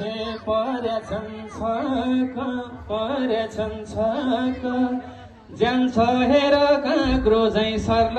मान्छे परेछन् छक ज्यान छ हेर काँक्रो झैँ सर्ल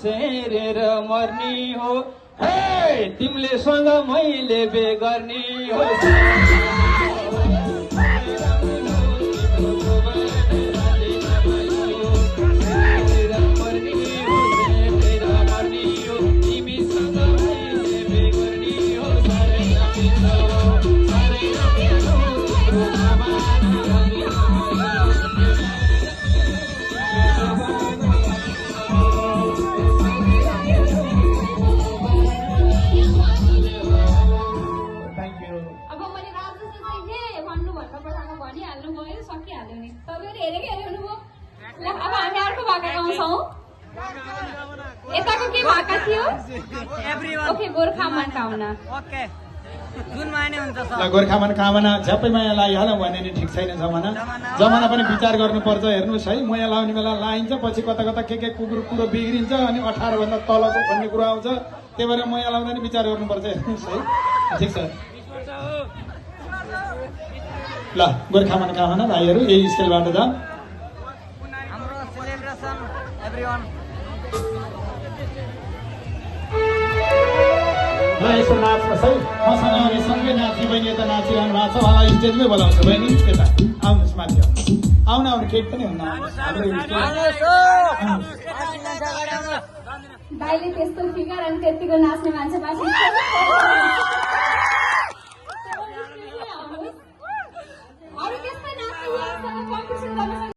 सेरेर मर्नी हो हे तिमीले सँग मैले बे गर्ने हो यताको के भाका थियो ओके गोर्खा मनकामना ओके जुन माने हुन्छ ल गोर्खा मनकामना झ्यापै माया लाइहालौँ भने नि ठिक छैन जमाना जमाना पनि विचार गर्नुपर्छ हेर्नुहोस् है माया लाउने बेला लाइन्छ पछि कता कता के कुरो बिग्रिन्छ अनि 18 भन्दा तलको भन्ने कुरा आउँछ त्यही भएर माया लाउँदा नि विचार गर्नुपर्छ हेर्नुहोस् है ठिक छ ल गोर्खा मनकामना भाइहरू यही स्केलबाट जाऊ हाम्रो सेलिब्रेसन एभ्रीवन यसो नाच्नुहोस् है मसँग आउने सँगै नाची बहिनी यता नाचिरहनु भएको छ उहाँलाई स्टेजमै बोलाउँछ बहिनी यता आउनुहोस् माथि आउनु केही पनि हुन्न दाइले त्यस्तो फिगर अनि त्यतिको नाच्ने मान्छे मान्छे